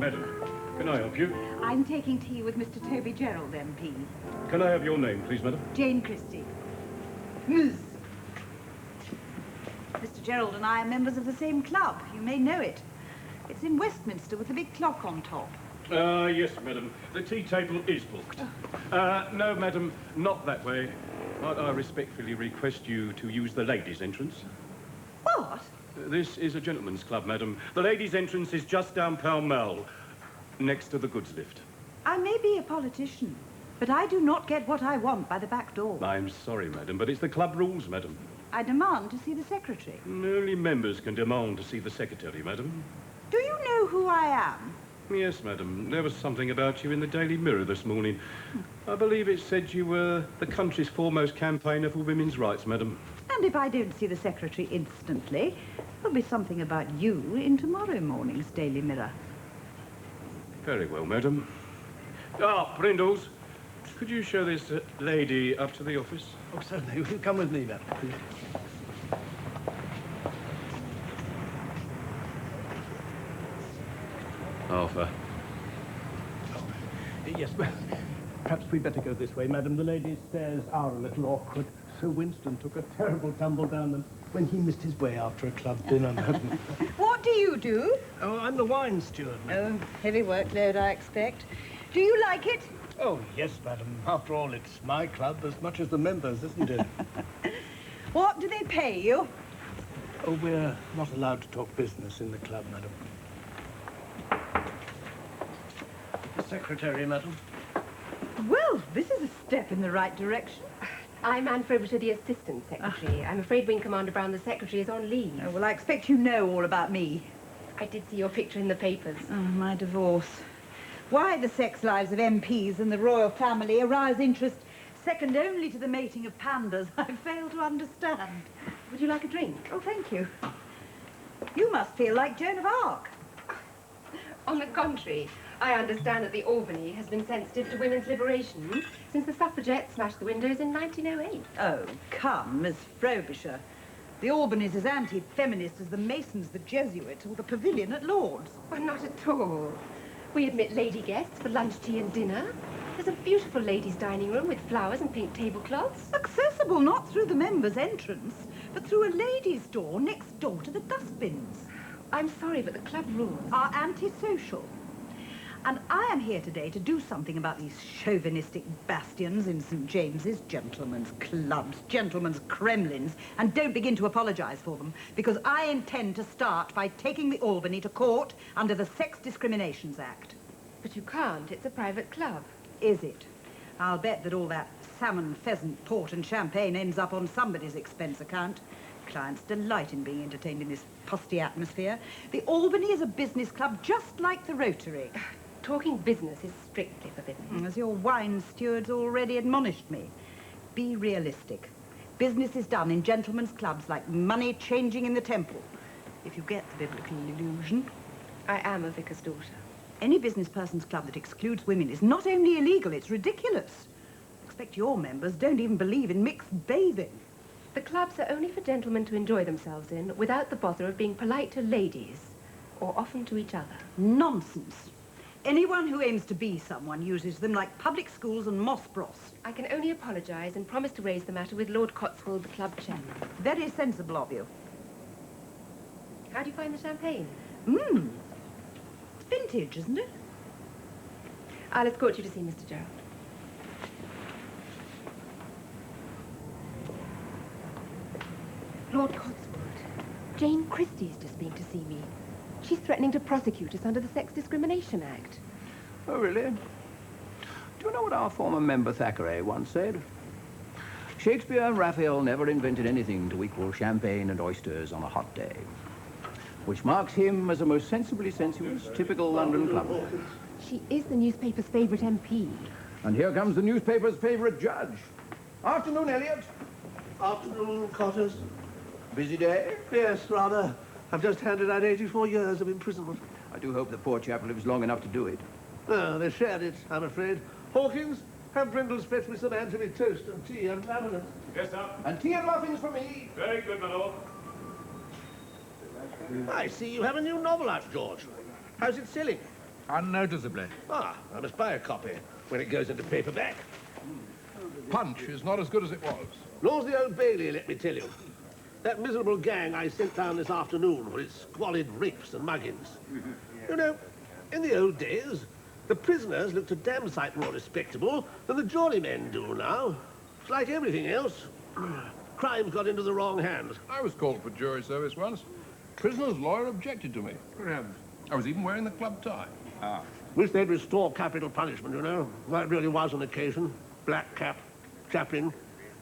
Madam, can I help you? I'm taking tea with Mr. Toby Gerald, MP. Can I have your name, please, madam? Jane Christie. Ms. Mr. Gerald and I are members of the same club. You may know it. It's in Westminster with the big clock on top. Yes, madam. The tea table is booked. No, madam, not that way. Might I respectfully request you to use the ladies' entrance? What? This is a gentleman's club, madam. The ladies' entrance is just down Pall Mall, next to the goods lift. I may be a politician, but I do not get what I want by the back door. I'm sorry, madam, but it's the club rules, madam. I demand to see the secretary. Only members can demand to see the secretary, madam. Do you know who I am? Yes, madam. There was something about you in the Daily Mirror this morning. I believe it said you were the country's foremost campaigner for women's rights, madam. And if I don't see the secretary instantly, there'll be something about you in tomorrow morning's Daily Mirror. Very well, madam. Ah, Brindles, could you show this lady up to the office? Oh, certainly. Come with me, madam. Arthur. Oh, yes, well, perhaps we'd better go this way, madam. The ladies' stairs are a little awkward. Sir Winston took a terrible tumble down them when he missed his way after a club dinner, madam. What do you do? Oh, I'm the wine steward, madam. Oh, heavy workload, I expect. Do you like it? Oh, yes, madam. After all, it's my club as much as the members', isn't it? What do they pay you? Oh, we're not allowed to talk business in the club, madam. The secretary, madam. Well, this is a step in the right direction. I'm Anne Frobisher, the Assistant Secretary. I'm afraid Wing Commander Brown, the Secretary, is on leave. Oh, well, I expect you know all about me. I did see your picture in the papers. Oh, my divorce. Why the sex lives of MPs and the royal family arouse interest second only to the mating of pandas, I fail to understand. Would you like a drink? Oh, thank you. You must feel like Joan of Arc. On the contrary, I understand that the Albany has been sensitive to women's liberation since the suffragettes smashed the windows in 1908. Oh, come, Miss Frobisher. The Albany's as anti-feminist as the Masons, the Jesuits, or the Pavilion at Lord's. Well, not at all. We admit lady guests for lunch, tea and dinner. There's a beautiful ladies' dining room with flowers and pink tablecloths. Accessible not through the members' entrance, but through a ladies' door next door to the dustbins. I'm sorry, but the club rules Are antisocial. And I am here today to do something about these chauvinistic bastions in St. James's, gentlemen's clubs, gentlemen's Kremlins, and don't begin to apologise for them, because I intend to start by taking the Albany to court under the Sex Discriminations Act. But you can't. It's a private club. Is it? I'll bet that all that salmon, pheasant, port and champagne ends up on somebody's expense account. Clients delight in being entertained in this posty atmosphere. The Albany is a business club just like the Rotary. Talking business is strictly forbidden. As your wine steward's already admonished me. Be realistic. Business is done in gentlemen's clubs like money changing in the temple. If you get the biblical illusion. I am a vicar's daughter. Any business person's club that excludes women is not only illegal, it's ridiculous. I expect your members don't even believe in mixed bathing. The clubs are only for gentlemen to enjoy themselves in without the bother of being polite to ladies, or often to each other. Nonsense. Anyone who aims to be someone uses them like public schools and Moss Bros. I can only apologise and promise to raise the matter with Lord Cotswold, the club chairman. Very sensible of you. How do you find the champagne? It's vintage, isn't it? I'll escort you to see Mr. Gerald. Lord Cotswold, Jane Christie's just been to see me. She's threatening to prosecute us under the Sex Discrimination Act. Oh, really? Do you know what our former member Thackeray once said? Shakespeare and Raphael never invented anything to equal champagne and oysters on a hot day, which marks him as a most sensibly sensuous, typical London clubber. She is the newspaper's favourite MP. And here comes the newspaper's favourite judge. Afternoon, Elliot. Afternoon, Cotters. Busy day? Yes, rather. I've just handed out 84 years of imprisonment. I do hope the poor chap lives long enough to do it. Oh, they shared it, I'm afraid. Hawkins, have Brindles fetch me some anchovy toast and tea and lavender. Yes, sir. And tea and muffins for me. Very good, my lord. I see you have a new novel out, George. How's it selling? Unnoticeably. Ah, I must buy a copy when it goes into paperback. Punch is not as good as it was. Nor's the Old Bailey, let me tell you. That miserable gang I sent down this afternoon for its squalid rapes and muggings. You know, in the old days, the prisoners looked a damn sight more respectable than the jolly men do now. It's like everything else. Crime's got into the wrong hands. I was called for jury service once. Prisoner's lawyer objected to me. I was even wearing the club tie. Wish they'd restore capital punishment, you know. That really was an occasion. Black cap, chaplain,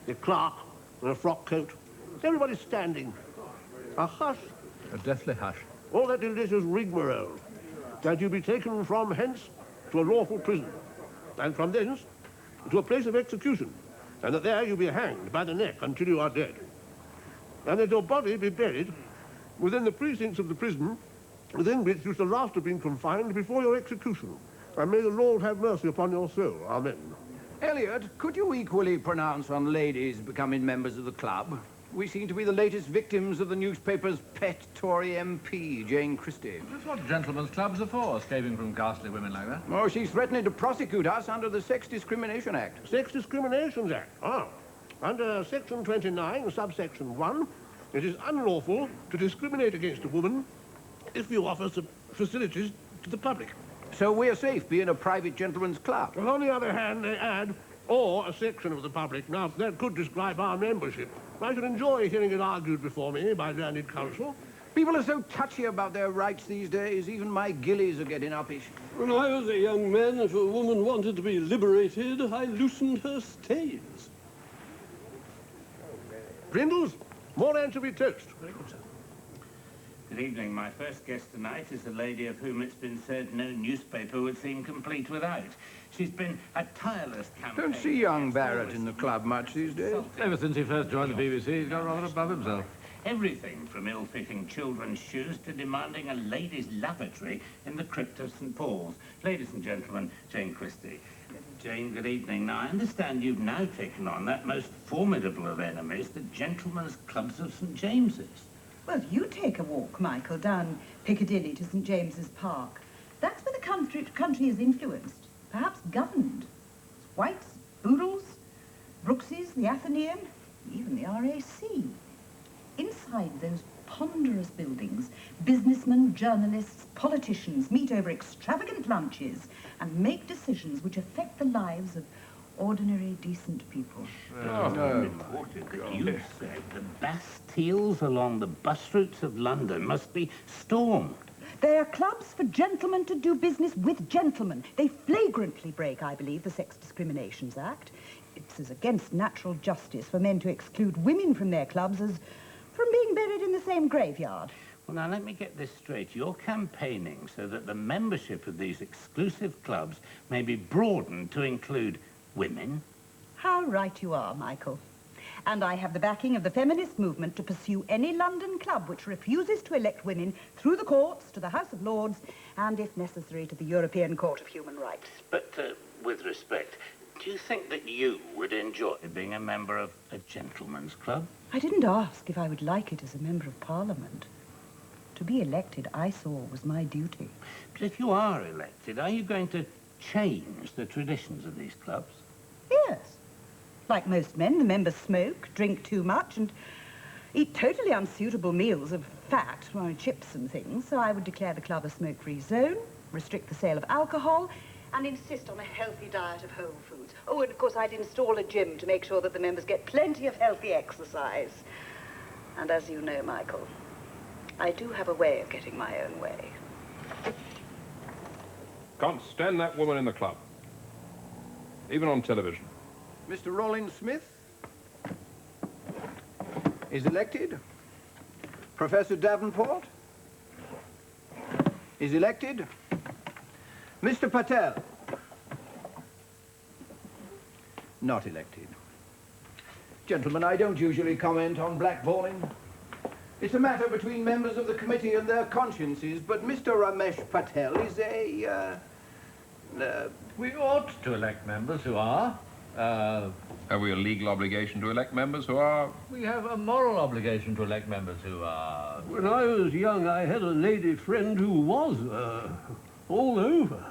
the clerk, and a frock coat. Everybody standing. A hush. A deathly hush. All that delicious rigmarole. That you be taken from hence to a lawful prison, and from thence to a place of execution, and that there you be hanged by the neck until you are dead. And that your body be buried within the precincts of the prison within which you shall last have been confined before your execution. And may the Lord have mercy upon your soul. Amen. Elliot, could you equally pronounce on ladies becoming members of the club? We seem to be the latest victims of the newspaper's pet Tory MP, Jane Christie. That's what gentlemen's clubs are for, escaping from ghastly women like that. Oh, she's threatening to prosecute us under the Sex Discrimination Act. Sex Discriminations Act. Ah. Under Section 29, subsection 1, it is unlawful to discriminate against a woman if you offer facilities to the public. So we're safe being a private gentleman's club. Well, on the other hand, they add, or a section of the public. Now, that could describe our membership. I should enjoy hearing it argued before me by learned counsel. People are so touchy about their rights these days, even my gillies are getting uppish. When I was a young man, if a woman wanted to be liberated, I loosened her stays. Brindles, more anchovy toast. Good evening. My first guest tonight is a lady of whom it's been said no newspaper would seem complete without. She's been a tireless campaigner. Don't see young Barrett in the club much these days. Ever since he first joined the BBC, he's got rather above himself. Everything from ill-fitting children's shoes to demanding a ladies' lavatory in the crypt of St. Paul's. Ladies and gentlemen, Jane Christie. Jane, good evening. Now, I understand you've now taken on that most formidable of enemies, the Gentlemen's Clubs of St. James's. Well, you take a walk, Michael, down Piccadilly to St. James's Park. That's where the country is influenced, perhaps governed. Whites, Boodles, Brookses, the Athenaeum, even the RAC. Inside those ponderous buildings, businessmen, journalists, politicians meet over extravagant lunches and make decisions which affect the lives of ordinary, decent people. Important that you said the Bastilles along the bus routes of London must be stormed. They are clubs for gentlemen to do business with gentlemen. They flagrantly break, I believe, the Sex Discriminations Act. It's as against natural justice for men to exclude women from their clubs as from being buried in the same graveyard. Well, now, let me get this straight. You're campaigning so that the membership of these exclusive clubs may be broadened to include women? How right you are, Michael. And I have the backing of the feminist movement to pursue any London club which refuses to elect women through the courts to the House of Lords and, if necessary, to the European Court of Human Rights. But, with respect, do you think that you would enjoy being a member of a gentleman's club? I didn't ask if I would like it as a member of Parliament. To be elected, I saw, was my duty. But if you are elected, are you going to change the traditions of these clubs? Yes. Like most men, the members smoke, drink too much, and eat totally unsuitable meals of fat, chips and things. So I would declare the club a smoke-free zone, restrict the sale of alcohol, and insist on a healthy diet of whole foods. Oh, and of course I'd install a gym to make sure that the members get plenty of healthy exercise. And as you know, Michael, I do have a way of getting my own way. Can't stand that woman in the club. Even on television. Mr. Rollins Smith is elected. Professor Davenport is elected. Mr. Patel, not elected. Gentlemen, I don't usually comment on blackballing. It's a matter between members of the committee and their consciences, but Mr. Ramesh Patel is a, We ought to elect members who are. Have we a legal obligation to elect members who are? We have a moral obligation to elect members who are. When I was young, I had a lady friend who was, all over.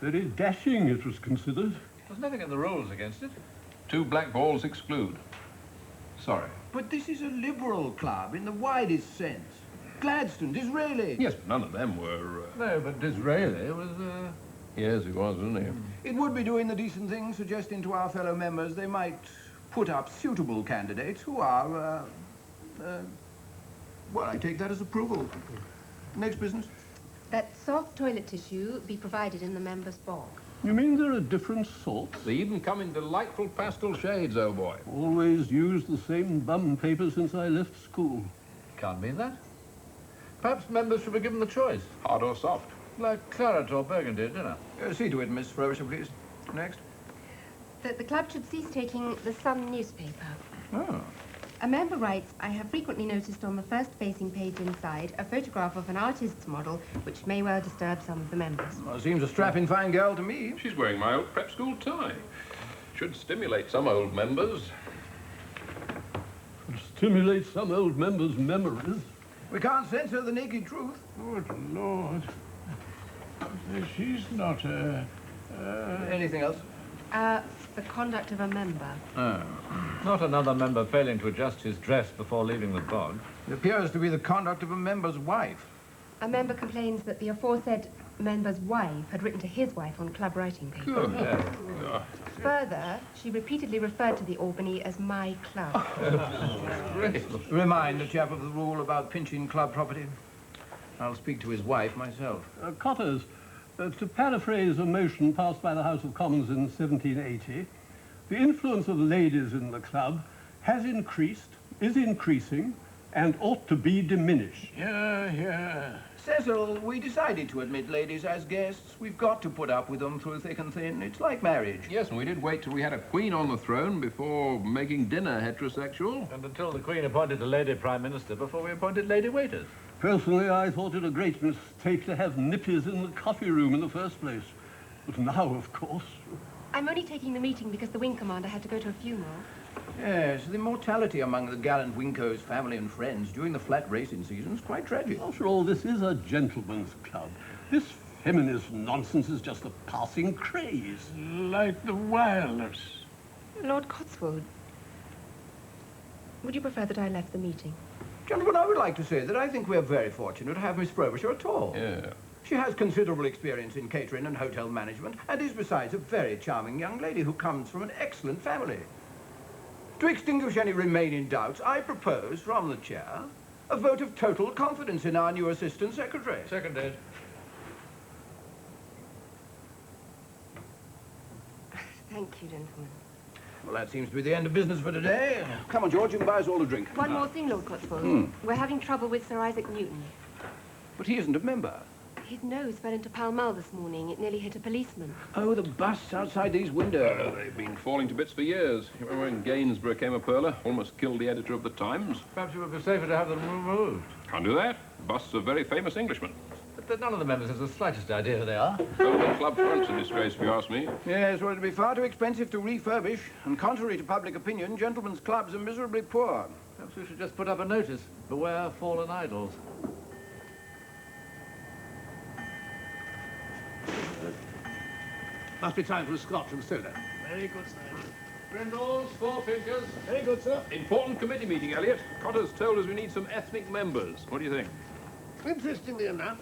Very dashing, it was considered. There's nothing in the rules against it. 2 black balls exclude. Sorry. But this is a liberal club in the widest sense. Gladstone, Disraeli. Yes, but none of them were... No, but Disraeli was, Yes, he was, wasn't he? It would be doing the decent thing, suggesting to our fellow members they might put up suitable candidates who are, well, I take that as approval. Next business. That soft toilet tissue be provided in the members' bog. You mean there are different sorts? They even come in delightful pastel shades, old boy. Always used the same bum paper since I left school. can't mean that. Perhaps members should be given the choice. Hard or soft? Like claret or burgundy at dinner. See to it, Miss Frobisher, please. Next. That the club should cease taking the Sun newspaper. Oh. A member writes, I have frequently noticed on the first facing page inside a photograph of an artist's model, which may well disturb some of the members. Well, seems a strapping fine girl to me. She's wearing my old prep school tie. Should stimulate some old members. Stimulate some old members' memories. We can't censor the naked truth. Good Lord. She's not, Anything else? The conduct of a member. Oh. Not another member failing to adjust his dress before leaving the bog. It appears to be the conduct of a member's wife. A member complains that the aforesaid member's wife had written to his wife on club writing paper. Good. Further, she repeatedly referred to the Albany as my club. Remind the chap of the rule about pinching club property. I'll speak to his wife myself. Cotters, to paraphrase a motion passed by the House of Commons in 1780, the influence of ladies in the club has increased, is increasing, and ought to be diminished. Yeah. Cecil, we decided to admit ladies as guests. We've got to put up with them through thick and thin. It's like marriage. Yes, and we did wait till we had a queen on the throne before making dinner heterosexual. And until the Queen appointed a lady Prime Minister before we appointed lady waiters. Personally, I thought it a great mistake to have nippies in the coffee room in the first place. But now, of course... I'm only taking the meeting because the wing commander had to go to a funeral. Yes, the mortality among the gallant Winco's family and friends during the flat racing season is quite tragic. After all, this is a gentleman's club. This feminist nonsense is just a passing craze. Like the wireless. Lord Cotswold, would you prefer that I left the meeting? Gentlemen, I would like to say that I think we're very fortunate to have Miss Frobisher at all. Yeah. She has considerable experience in catering and hotel management, and is besides a very charming young lady who comes from an excellent family. To extinguish any remaining doubts, I propose, from the chair, a vote of total confidence in our new Assistant Secretary. Seconded. Thank you, gentlemen. Well, that seems to be the end of business for today. Come on, George, you can buy us all a drink. One more thing, Lord Cotswold. We're having trouble with Sir Isaac Newton. But he isn't a member. His nose fell into Pall Mall this morning. It nearly hit a policeman. Oh, the busts outside these windows. They've been falling to bits for years. You remember when Gainsborough came a pearler? Almost killed the editor of the Times. Perhaps it would be safer to have them removed. Can't do that. Busts of very famous Englishmen. But none of the members has the slightest idea who they are. Well, the club front's a disgrace, if you ask me. Yes, well, it'd be far too expensive to refurbish. And contrary to public opinion, gentlemen's clubs are miserably poor. Perhaps we should just put up a notice. Beware fallen idols. Must be time for a scotch and soda. Very good, sir. Brindles, four fingers. Very good, sir. Important committee meeting, Elliot. Cotter's told us we need some ethnic members. What do you think? Interestingly enough,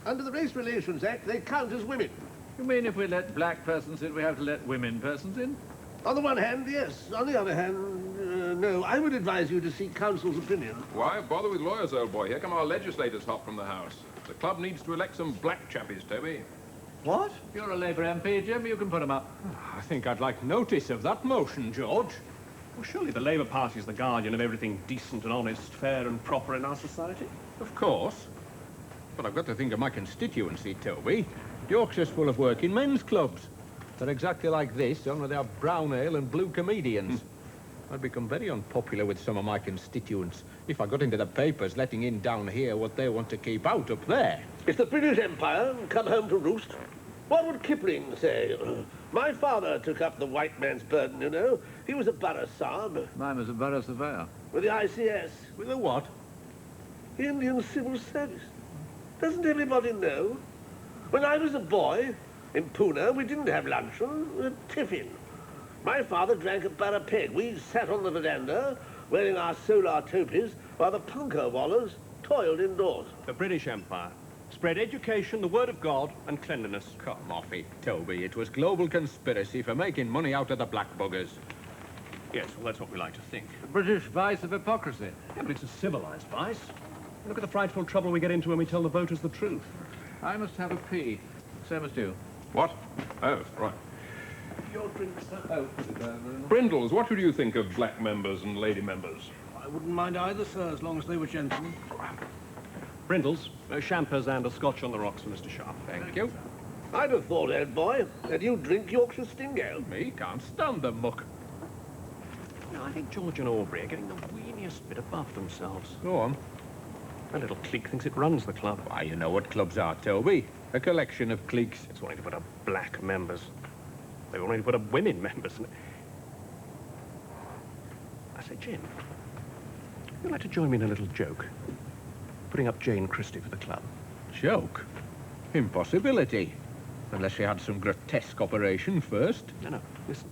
under the Race Relations Act, they count as women. You mean if we let black persons in, we have to let women persons in? On the one hand, yes. On the other hand, no. I would advise you to seek counsel's opinion. Why bother with lawyers, old boy? Here come our legislators hot from the House. The club needs to elect some black chappies, Toby. What? You're a Labour MP, Jim. You can put them up. I think I'd like notice of that motion, George. Well, surely the Labour Party is the guardian of everything decent and honest, fair and proper in our society. Of course. But I've got to think of my constituency, Toby. Yorkshire's full of working men's clubs. They're exactly like this, only they have brown ale and blue comedians. I'd become very unpopular with some of my constituents if I got into the papers letting in down here what they want to keep out up there. If the British Empire come home to roost, what would Kipling say? My father took up the white man's burden, you know. He was a borough sahib. Mine was a borough surveyor. With the ICS. With the what? Indian Civil Service. Doesn't everybody know? When I was a boy, in Pune, we didn't have luncheon, we had tiffin. My father drank at Borough Peg. We sat on the veranda, wearing our solar topies, while the punko wallers toiled indoors. The British Empire spread education, the word of God, and cleanliness. Come off it, Toby. It was global conspiracy for making money out of the black buggers. Yes, well, that's what we like to think. The British vice of hypocrisy. Yeah, but it's a civilized vice. Look at the frightful trouble we get into when we tell the voters the truth. I must have a pee. Same as you. What? Oh, right. Your drink, sir. Oh, put it down. Brindles, what would you think of black members and lady members? I wouldn't mind either, sir, as long as they were gentlemen. Brindles, champers and a scotch on the rocks for Mr. Sharp. Thank you. I'd have thought, old boy, that you drink Yorkshire Stingale. Me can't stand the muck. No, I think George and Aubrey are getting the weeniest bit above themselves. Go on. A little clique thinks it runs the club. Why, you know what clubs are, Toby. A collection of cliques. It's wanting to put up black members. They wanting to put up women members. I say, Jim, you'd like to join me in a little joke? Putting up Jane Christie for the club. Joke? Impossibility. Unless she had some grotesque operation first. No, listen.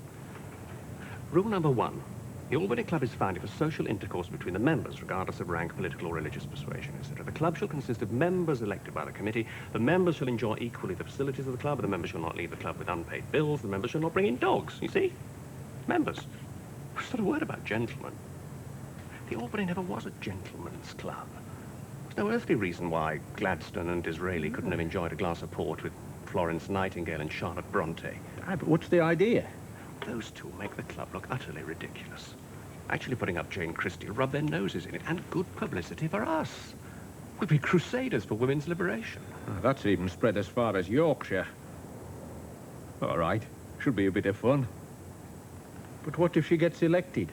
Rule number 1. The Albany Club is founded for social intercourse between the members, regardless of rank, political or religious persuasion, etc. The club shall consist of members elected by the committee. The members shall enjoy equally the facilities of the club. The members shall not leave the club with unpaid bills. The members shall not bring in dogs. You see? Members. There's not a word about gentlemen. The Albany never was a gentleman's club. There's no earthly reason why Gladstone and Disraeli couldn't have enjoyed a glass of port with Florence Nightingale and Charlotte Bronte. Ah, but what's the idea? Those two make the club look utterly ridiculous. Actually putting up Jane Christie will rub their noses in it, and good publicity for us. We'd be crusaders for women's liberation. Ah, that's even spread as far as Yorkshire. All right, should be a bit of fun. But what if she gets elected?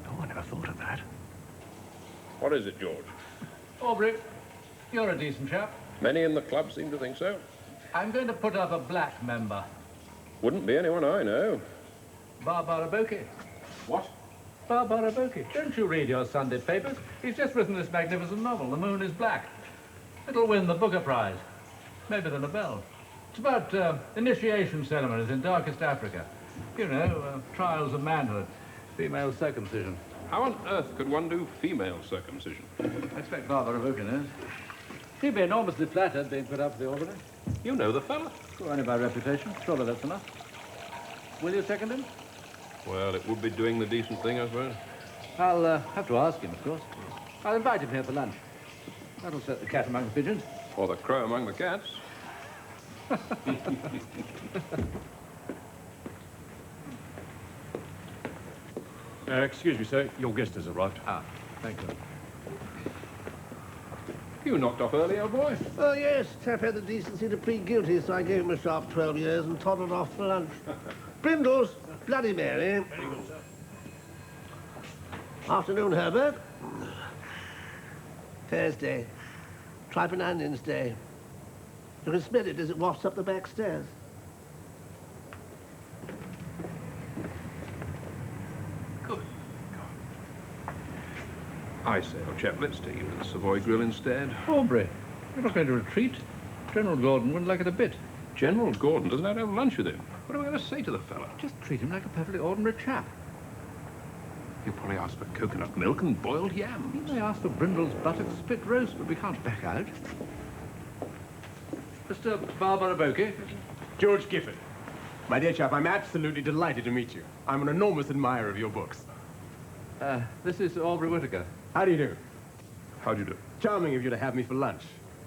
Oh, I never thought of that. What is it, George? Aubrey, you're a decent chap. Many in the club seem to think so. I'm going to put up a black member. Wouldn't be anyone I know. Barbara Boki. What? Barbara Boki. Don't you read your Sunday papers? He's just written this magnificent novel, The Moon is Black. It'll win the Booker Prize. Maybe the Nobel. It's about initiation ceremonies in darkest Africa. You know, trials of manhood, female circumcision. How on earth could one do female circumcision? I expect Barbara Boki knows. He'd be enormously flattered being put up for the Albany. You know the fella. Well, only by reputation. Surely that's enough. Will you second him? Well, it would be doing the decent thing, I suppose. I'll have to ask him, of course. I'll invite him here for lunch. That'll set the cat among the pigeons. Or the crow among the cats. Excuse me, sir. Your guest has arrived. Ah, thank you. You knocked off early, old boy. Oh, yes, Tapp had the decency to plead guilty, so I gave him a sharp 12 years and toddled off for lunch. Brindles, Bloody Mary. Very good, sir. Afternoon, Herbert. Thursday. Tripe and onions day. You can smell it as it wafts up the back stairs. Good. I say, old chap, let's take him to the Savoy Grill instead. Aubrey, you're not going to retreat. General Gordon wouldn't like it a bit. General Gordon doesn't have to have lunch with him. What are we going to say to the fella? Just treat him like a perfectly ordinary chap. He'll probably ask for coconut milk and boiled yams. He may ask for Brindle's buttock spit roast, but we can't back out. Mr. Barbara Boki. George Gifford. My dear chap, I'm absolutely delighted to meet you. I'm an enormous admirer of your books. This is Aubrey Whittaker. How do you do? How do you do? Charming of you to have me for lunch.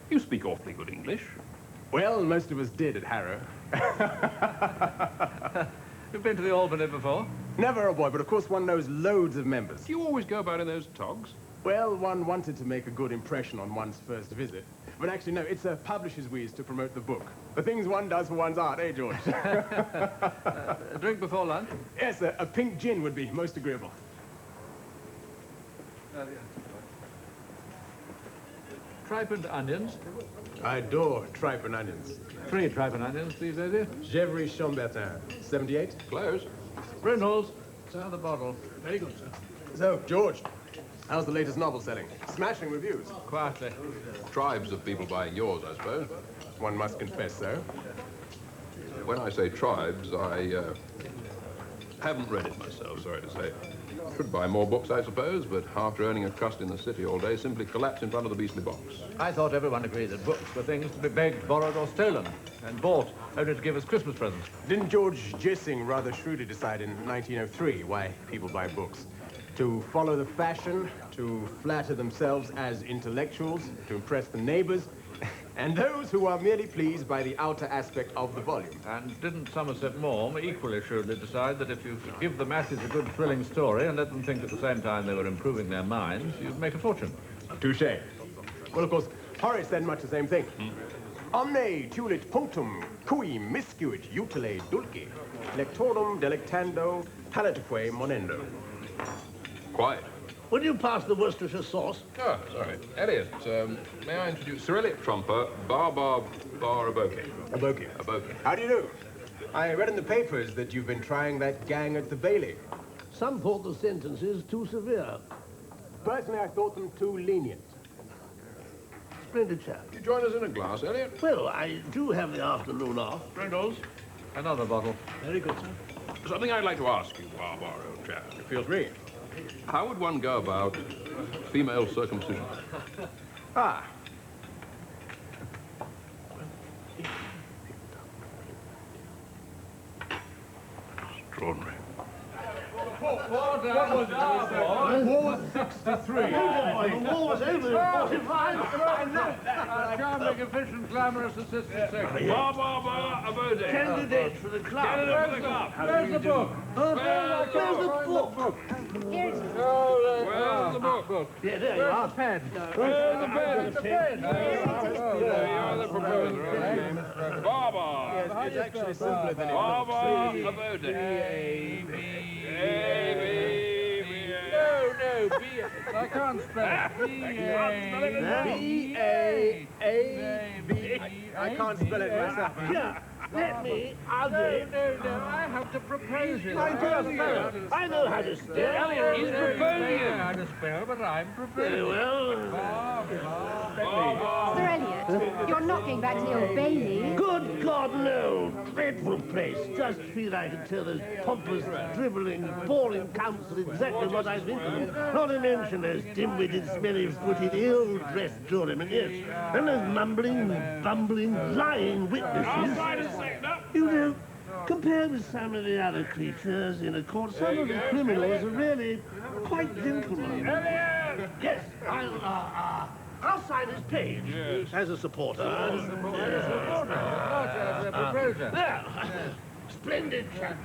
You speak awfully good English. Well, most of us did at Harrow. You've been to the Albany before? Never a boy, but of course one knows loads of members. Do you always go about in those togs? Well, one wanted to make a good impression on one's first visit. But actually, no, it's a publisher's wheeze to promote the book. The things one does for one's art, eh, George? A drink before lunch? Yes, a pink gin would be most agreeable. Yeah. Tripe and onions. I adore tripe and onions. 3 tripe and onions, please, lady. Gevrey Chambertin, 78. Close. Brindles, down the bottle. Very good, sir. So, George, How's the latest novel selling? Smashing reviews. Quietly. Tribes of people buying yours, I suppose. One must confess so. When I say tribes, I haven't read it myself, sorry to say. Should buy more books, I suppose, but after earning a crust in the city all day, simply collapse in front of the beastly box. I thought everyone agreed that books were things to be begged, borrowed, or stolen, and bought only to give as Christmas presents. Didn't George Gissing rather shrewdly decide in 1903 why people buy books? To follow the fashion, to flatter themselves as intellectuals, to impress the neighbors, and those who are merely pleased by the outer aspect of the volume. And didn't Somerset Maugham equally shrewdly decide that if you could give the masses a good thrilling story and let them think at the same time they were improving their minds, you'd make a fortune? Touché. Well, of course, Horace said much the same thing. Omne tulit punctum cui miscuit utile dulci, lectorum delectando palataque monendo. Quiet. Will you pass the Worcestershire sauce? Oh, sorry. Elliot, may I introduce Sir Elliot Trumper, Bar Aboke. Aboke. Aboke. How do you do? I read in the papers that you've been trying that gang at the Bailey. Some thought the sentences too severe. Personally, I thought them too lenient. Splendid chap. You join us in a glass, Elliot? Well, I do have the afternoon off. Reynolds? Another bottle. Very good, sir. Something I'd like to ask you, Bar, old chap. It feels free. How would one go about female circumcision? Ah. Extraordinary. What was that? War 63. The war was over in 45. Charming, efficient, glamorous assistant secretary. Bar, Abode. Candidate for the club. Where's the book? Where's the book? Here it is. Where's the book? Yeah, there you are. Pen. Where's the pen? The pen. There you are, the proposer. Okay. Bar. It's actually simpler than it Bar, looks. Abode. No, B. I can't spell it. B-A-A-B. I can't spell it myself. Here, let me. I'll do it. No, I have to propose it. I know how to spell. He's proposing it. I know how to spell, but I'm proposing. Very well. Sir Elliot, you're not going back to the Old Bailey. Good God, no. Dreadful place. Just feel I can tell those pompous, dribbling, boring counsel exactly what I think of them. Not to mention those dim-witted, smelly-footed, ill-dressed jurymen, yes. And those mumbling, bumbling, lying witnesses. You know, compared with some of the other creatures in a court, some of the criminals are really quite gentlemen. Yes, I'll sign his page as a supporter. There. Splendid chap.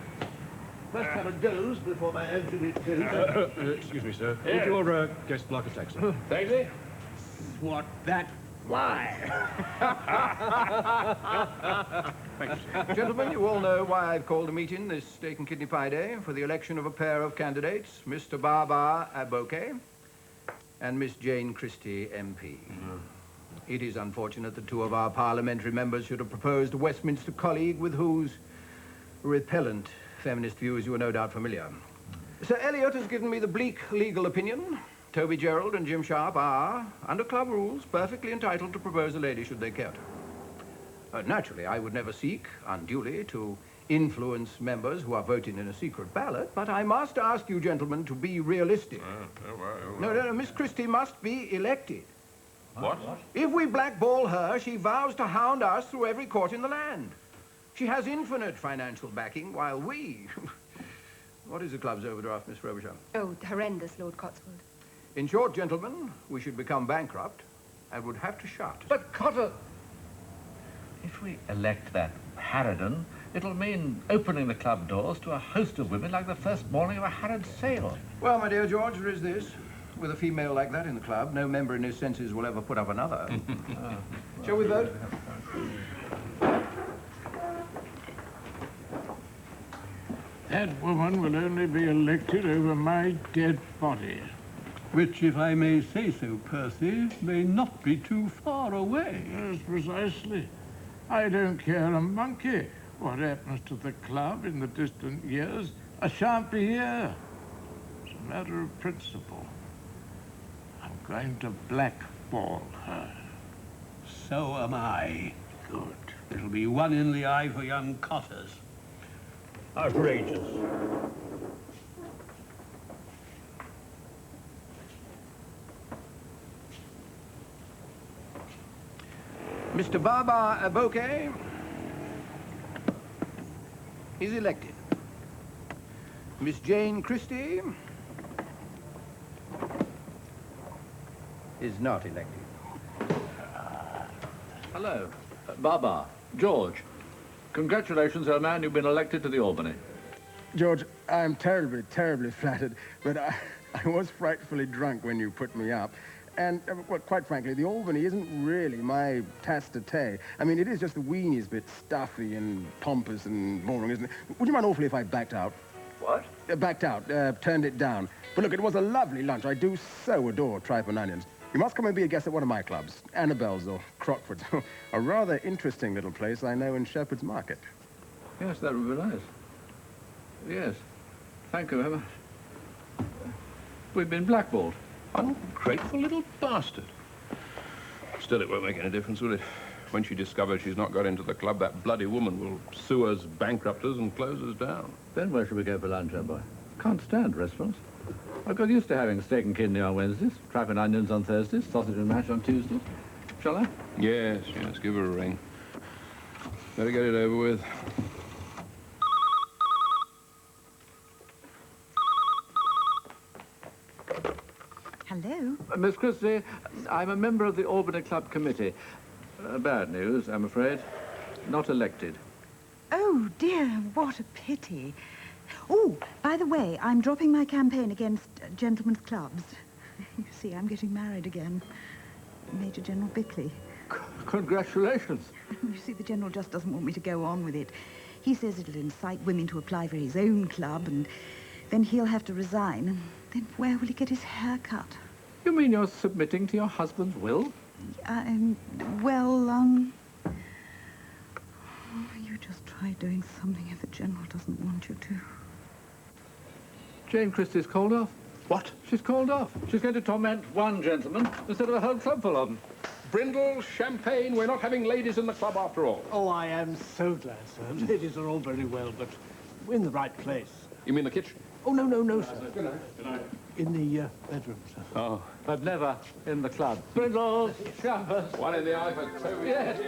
Must have a dose before my entry goes. Excuse me, sir. Would your guest like a taxi? Daisy? What that? Why? Thank you, sir. Gentlemen, you all know why I've called a meeting this steak and kidney pie day for the election of a pair of candidates, Mr. Bar Aboke and Miss Jane Christie, MP. It is unfortunate that two of our parliamentary members should have proposed a Westminster colleague with whose repellent feminist views you are no doubt familiar. Sir Elliot has given me the bleak legal opinion. Toby Gerald and Jim Sharp are, under club rules, perfectly entitled to propose a lady should they care to. Naturally, I would never seek, unduly, to influence members who are voting in a secret ballot, but I must ask you, gentlemen, to be realistic. No, Miss Christie must be elected. What? If we blackball her, she vows to hound us through every court in the land. She has infinite financial backing, while we... What is the club's overdraft, Miss Frobisher? Oh, horrendous, Lord Cotswold. In short, gentlemen, we should become bankrupt and would have to shut. But, Cotter, if we elect that Harridan, it'll mean opening the club doors to a host of women like the first morning of a Harrod sale. Well, my dear George, there is this. With a female like that in the club, no member in his senses will ever put up another. Shall we vote? That woman will only be elected over my dead body. Which, if I may say so, Percy, may not be too far away. Yes, precisely. I don't care a monkey what happens to the club in the distant years. I shan't be here. It's a matter of principle. going to blackball her. So am I. Good. It'll be one in the eye for young Cotters. Outrageous. Mr. Baba Aboke is elected. Miss Jane Christie is not elected. Hello. Baba. George. Congratulations, old man. You've been elected to the Albany. George, I'm terribly, terribly flattered, but I was frightfully drunk when you put me up. And, well, quite frankly, the Albany isn't really my tasse de thé. I mean, it is just the weeniest bit stuffy and pompous and boring, isn't it? Would you mind awfully if I backed out? What? Backed out, turned it down. But look, it was a lovely lunch. I do so adore tripe and onions. You must come and be a guest at one of my clubs, Annabelle's or Crockford's. A rather interesting little place I know in Shepherd's Market. Yes, that would be nice. Yes. Thank you very much. We've been blackballed. Ungrateful little bastard. Still, it won't make any difference, will it? When she discovers she's not got into the club, that bloody woman will sue us, bankrupt us, and close us down. Then where should we go for lunch, old boy? Can't stand restaurants. I got used to having steak and kidney on Wednesdays, tripe and onions on Thursdays, sausage and mash on Tuesdays. Shall I? Yes, give her a ring. Better get it over with. Hello? Miss Christie, I'm a member of the Albany Club Committee. Bad news, I'm afraid. Not elected. Oh, dear, what a pity. Oh, by the way, I'm dropping my campaign against gentlemen's clubs. You see, I'm getting married again. Major General Bickley. Congratulations. You see, the General just doesn't want me to go on with it. He says it'll incite women to apply for his own club, and then he'll have to resign. And then where will he get his hair cut? You mean you're submitting to your husband's will? You just try doing something if the General doesn't want you to. Jane Christie's called off. What? She's called off. She's going to torment one gentleman instead of a whole club full of them. Brindle, champagne, we're not having ladies in the club after all. Oh, I am so glad, sir. Ladies are all very well, but we're in the right place. You mean the kitchen? Oh, no, sir. In the bedroom, sir. Oh. But never in the club. Brindles, champers. One in the eye for Toby. Yes.